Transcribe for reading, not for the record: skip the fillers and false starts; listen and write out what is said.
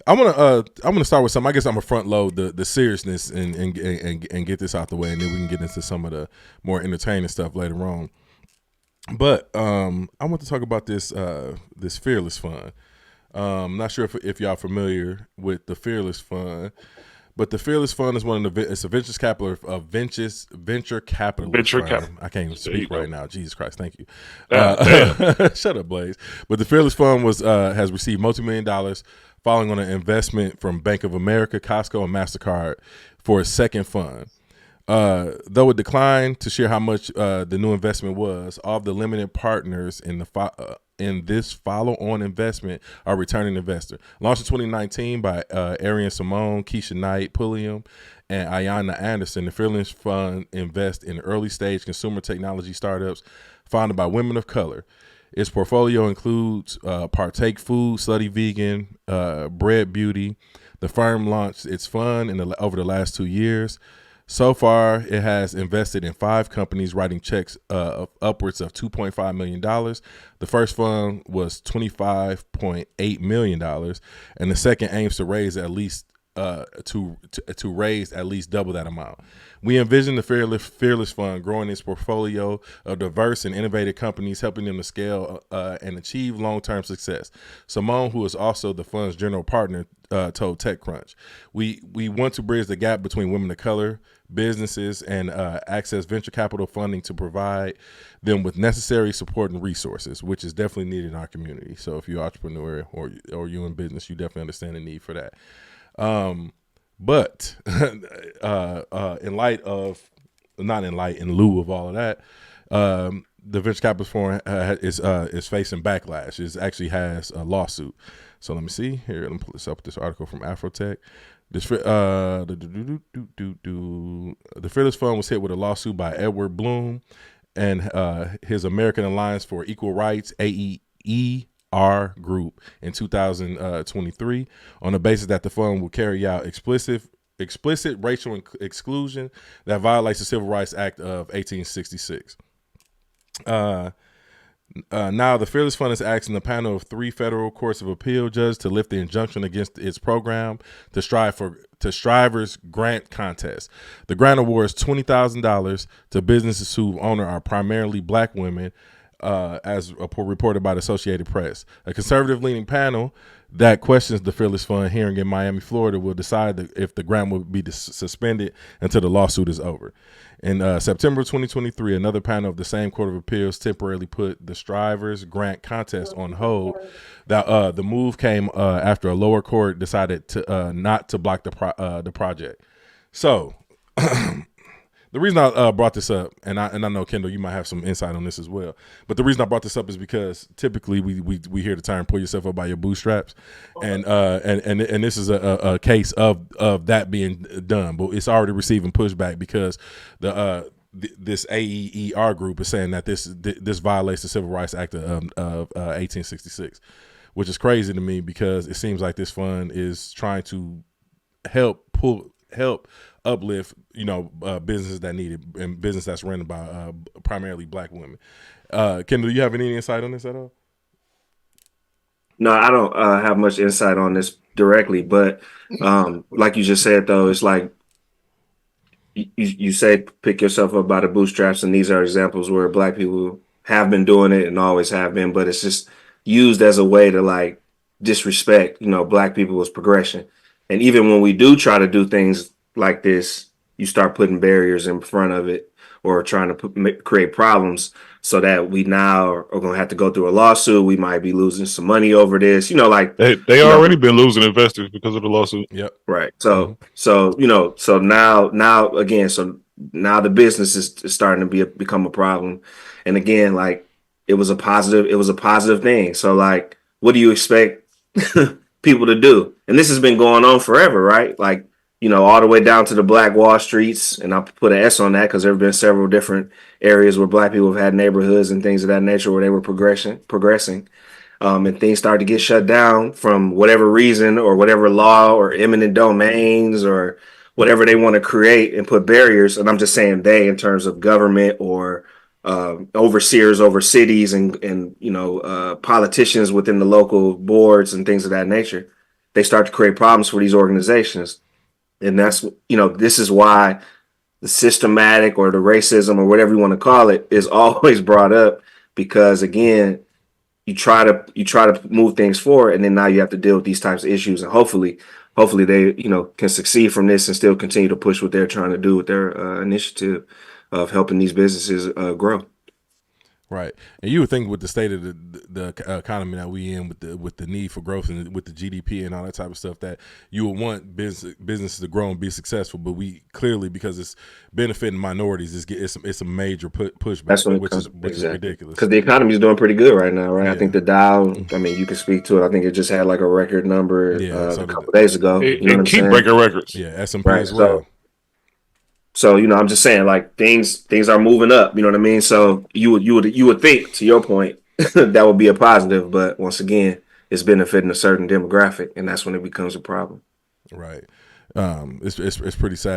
I'm gonna start with something. I guess I'm gonna front load the seriousness and get this out the way, and then we can get into some of the more entertaining stuff later on. But I want to talk about this Fearless Fund. Not sure if y'all familiar with the Fearless Fund, but the Fearless Fund is it's a venture capital firm. I can't even speak right now. Jesus Christ, thank you. Shut up, Blaze. But the Fearless Fund has received multi-million dollars following on an investment from Bank of America, Costco, and MasterCard for a second fund. Though it declined to share how much the new investment was, all of the limited partners in this follow-on investment are returning investor. Launched in 2019 by Arian Simone, Keisha Knight, Pulliam, and Ayanna Anderson, the Fearless Fund invests in early-stage consumer technology startups founded by women of color. Its portfolio includes Partake Food, Slutty Vegan, Bread Beauty. The firm launched its fund over the last 2 years. So far, it has invested in 5 companies, writing checks of upwards of $2.5 million. The first fund was $25.8 million, and the second aims to raise at least raise at least double that amount. We envision the Fearless Fund growing its portfolio of diverse and innovative companies, helping them to scale and achieve long-term success. Simone, who is also the fund's general partner, told TechCrunch, "We want to bridge the gap between women of color businesses and access venture capital funding to provide them with necessary support and resources, which is definitely needed in our community. So if you're an entrepreneur or you're in business, you definitely understand the need for that." But in lieu of all of that, the venture capital firm is facing backlash. It actually has a lawsuit. So let me see here. Let me pull this up. This article from Afrotech. The Fearless Fund was hit with a lawsuit by Edward Bloom and his American Alliance for Equal Rights (AER) group in 2023 on the basis that the fund will carry out explicit racial exclusion that violates the Civil Rights Act of 1866. Now, the Fearless Fund is asking the panel of 3 federal courts of appeal judges to lift the injunction against its program to Strivers Grant Contest. The grant awards $20,000 to businesses whose owners are primarily Black women, as reported by the Associated Press. A conservative-leaning panel that questions the Fearless Fund hearing in Miami, Florida, will decide if the grant will be suspended until the lawsuit is over. In September 2023, another panel of the same Court of Appeals temporarily put the Strivers Grant Contest on hold. The move came after a lower court decided to not to block the project. So the reason I brought this up, and I know, Kendall, you might have some insight on this as well, but the reason I brought this up is because typically we hear the term "pull yourself up by your bootstraps," and this is a case of that being done, but it's already receiving pushback because this AER group is saying that this violates the Civil Rights Act of 1866, which is crazy to me because it seems like this fund is trying to help uplift, businesses that need it and business that's run by primarily Black women. Kendall, do you have any insight on this at all? No, I don't have much insight on this directly, but like you just said, though, it's like you say pick yourself up by the bootstraps, and these are examples where Black people have been doing it and always have been, but it's just used as a way to like disrespect, Black people's progression. And even when we do try to do things like this, you start putting barriers in front of it or trying to create problems so that we now are going to have to go through a lawsuit. We might be losing some money over this, like they already been losing investors because of the lawsuit. Yep. Right. So now again, so now the business is starting to become a problem. And again, like it was a positive thing. So like, what do you expect people to do? And this has been going on forever, right? Like, all the way down to the Black Wall Streets, and I'll put an S on that because there have been several different areas where Black people have had neighborhoods and things of that nature where they were progressing, and things started to get shut down from whatever reason or whatever law or eminent domains or whatever they want to create and put barriers. And I'm just saying they in terms of government or overseers over cities and politicians within the local boards and things of that nature. they start to create problems for these organizations. And that's, this is why the systematic or the racism or whatever you want to call it is always brought up, because again, you try to move things forward, and then now you have to deal with these types of issues, and hopefully they can succeed from this and still continue to push what they're trying to do with their initiative of helping these businesses grow. Right, and you would think with the state of the economy that we in, with the need for growth and with the GDP and all that type of stuff, that you would want businesses to grow and be successful. But we clearly, because it's benefiting minorities, it's a major pushback. That's when which is ridiculous. Because the economy is doing pretty good right now, right? Yeah. I think the Dow. I mean, you can speak to it. I think it just had like a record number a couple days ago. It keep breaking records. Yeah, S&P as well. So I'm just saying, like, things are moving up. You know what I mean? So you would think, to your point, that would be a positive. But once again, it's benefiting a certain demographic, and that's when it becomes a problem. Right. It's pretty sad.